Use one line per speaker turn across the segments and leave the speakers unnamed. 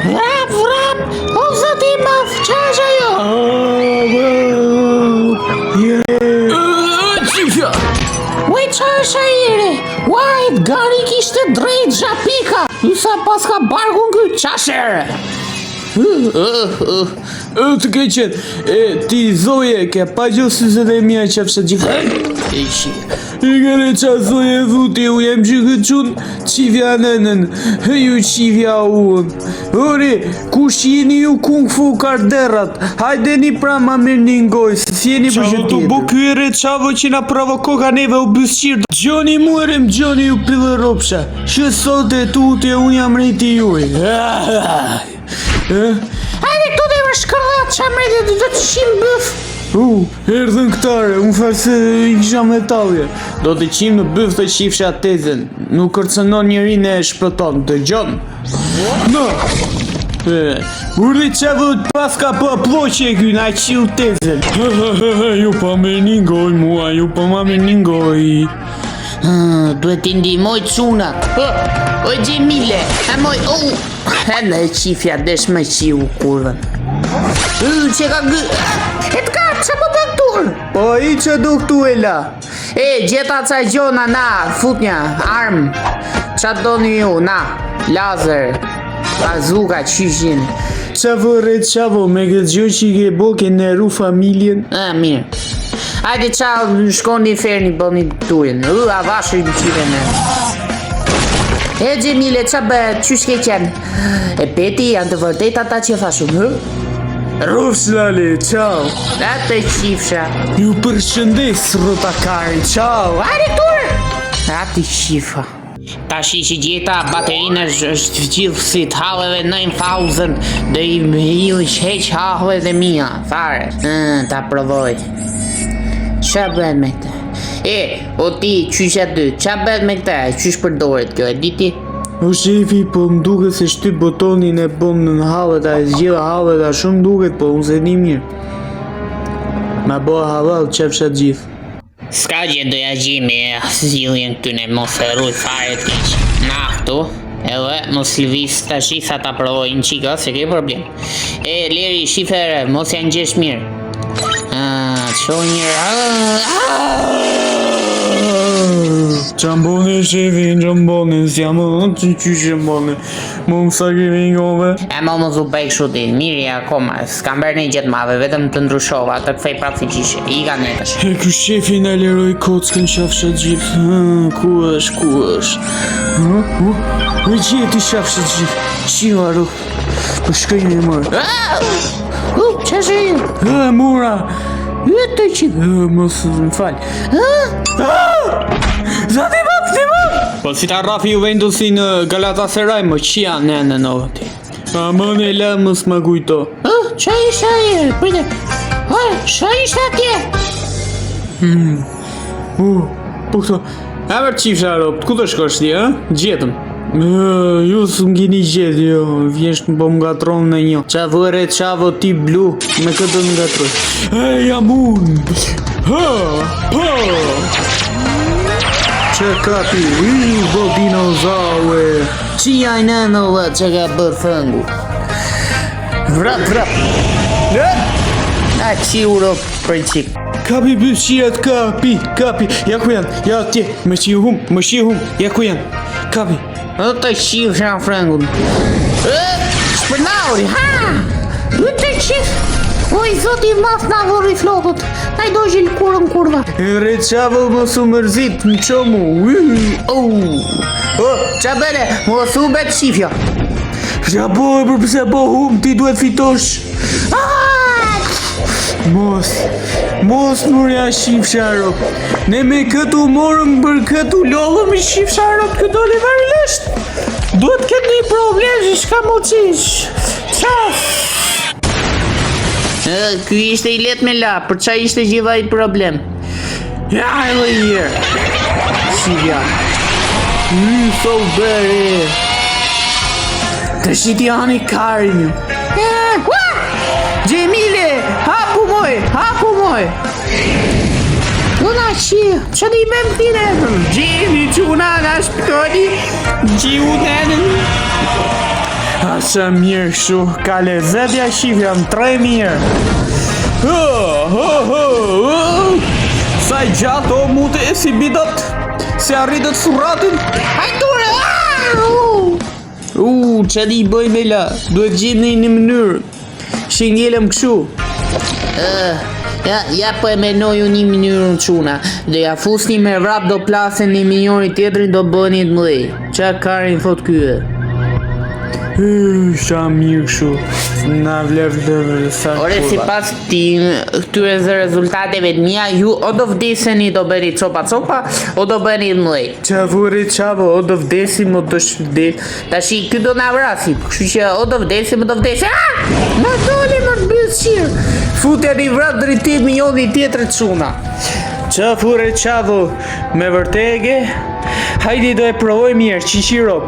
Vrap, o zoti maf, qa është ajo?
Qifja!
Uaj, qa është ajere? Uaj, gari kishte drejt zhapika, sa pas ka barkun këtë qashere.
Të keqen, ti zoje, ke pa gjosës edhe mija qafsha gjitha. I gëre qa zoje dhuti, u jem që këtë qunë qivja nënën, ju qivja uën. Ori, kush jeni ju kung fu karderat, hajdeni pra ma mirë një ngoj, se s'jeni për që tjetër. Qavo të bo kyre qavo që na provoko ka neve u bësqirë. Gjoni muerem, gjoni ju pillë ropsha, që sote tuti e unë jam rejti juj.
Hajde këtu dhe më shkërdat që amrejtë dhe të qim bëf.
Erdhën këtare, unë farë se i kisha metalje. Do të qim në bëf të qifsha tezen, nuk kërcënon njërin e shpëton, të gjonë. Në! Urri qevë të paska po ploqe e kyna i qiu tezen. Ju pa me një ngoj mua, ju pa ma me një ngoj.
Duhet t'i ndihmoj cunat. O Gjemile, e moj, në e qifja desh me qiu kurven. Që ka gë... E t'ka, që po doktor?
Po i që doktu e la.
Gjeta ca gjona, na, futnja, arm. Qa doni ju, na, lazer, bazuka, qyshin.
Qavo re qavo, me këtë gjo që i ke bo ke në ru familjen.
Mirë. Hajde qa shkoni ferni bëni turin. A vashë i bëqive në. Gjemile, qa bë, qysh ke qenë? Peti, janë të vërtet ata që fashun,
Rufsh lali, qau.
Atë qifsha.
Ju përshëndes, rotakari, qau.
Hajde tur! Atë qifa. Ta shishi gjeta, baterinë është gjithë si të haleve 9000 dhe i heq haleve dhe mija, fare. Ta provoj. Qa bën me këta? O ti, qysh aty, qa bën me këta? Qysh përdoret kjo, e diti?
O shefi, po më duke se shtyp botonin e bom në hallet, a e zgjela hallet, a shumë duket, po unë se di mirë. Ma bo halal, qefsha gjithë.
Ska gjë doja gjimi e zhjiljen këtyne, mos e rruj fare t'keq. Na këtu, edhe mos lëviz të shisa ta provojnë qika, se ke problem. Leri, shifere, mos janë gjesh mirë. Qo njërë...
Qambone shefi, qambone, s'jamë që qambone. Më sa kemi ngove.
Mo më zu bëjk shutin, mirë akoma, s'kam bërë një gjithë madhe, vetëm të ndryshova, të këfej prapë si qishe, i ka netësh.
Kë shefi në leroj kockën qafsha gjithë, ku është? Në gjithë i qafsha gjithë, qima ru, për shkëjnë e mërë.
Që është e?
Mura.
Të që?
Mos më falj. Zati më! Po si ta rafi Juventusi në Galatasaray, më qia në ti. A më në la mës më kujto.
Qa ishte aje? Prite. Qa ishte atje?
Po këto. A mërë qifsha ropë, ku të shkosh ti, Gjetëm. Ju së më gjeni gjetë, jo, vjesht më po më gatronë në një. Qa vëre qavo ti blu, me këtë më gatronë. Jam unë! Që kapi, bo dinozaue.
Qia i nënove që ka bërë fëngu. Vrap. A qi uro për qik.
Kapi bëqiat, kapi. Ja ku janë, ja atje, më qi hum, ja ku janë. Kapi.
Të qifë shë në frëngun. Shpërnauri, Të qifë. Oj, zoti maf na vori flokët. Na i do gjilë kurën kurva.
Re qavo mos u mërzit, në qomu.
Qa bere, mos u bet qifja.
Qa bojë, përpëse bo hum, ti duhet fitosh. Mos nërja shif sharop. Ne me këtu morëm për këtu lollëm i shif sharop, këto li varilisht. Duhet këtë një problem që shka mo qish. Qaf.
Ky ishte i let me la, për qa ishte gjitha i problem.
Ja, e dhe i jërë. Shivja. So bere. Të shiti ani karin ju.
Gjemile, hapu moj. Una qia, që di me më thire?
Gjeni quna nga shpëtoni. Gjiu nënën. Sa mirë kështu, ka lezetja shif, jam tre mirë. Sa i gjatë o mute e si bidat, se arritët suratin.
Hajtore!
Që di bëj me la, duhet gjimë në një mënyrë. Shingjelëm kështu.
Ja po e menoju një mënyrë në quna. Do ja fusni me vrap, do plasen një minjori tjetrin, do bëni të mëdhej. Qa karin thot kyë?
Sa mirë kështu. Na vlev sa.
Ore, si pas këtyre rezultateve të mia, ju o do vdeseni, do bëni copa, o do bëni të mëdhej.
Qavuri qavo, o do vdesim, o do shvdes.
Tashi, ky do na vrasi, kështu që o do vdesim, o do vdesim. Ma dole, ma të bëjës qirë.
Futja një vrap dritit me njoni tjetër të shuna. Qafure qavo, me vërtege. Hajdi do e provoj mirë, Qiqiro.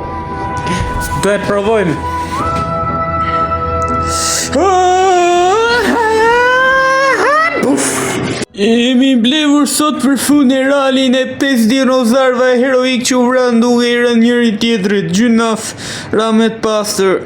Do e provojmë. Jemi blevur sot për funeralin e 5 dinozarve heroik që u vranë duke i rënë njëri tjetrit, gjynaf, ramet pastër.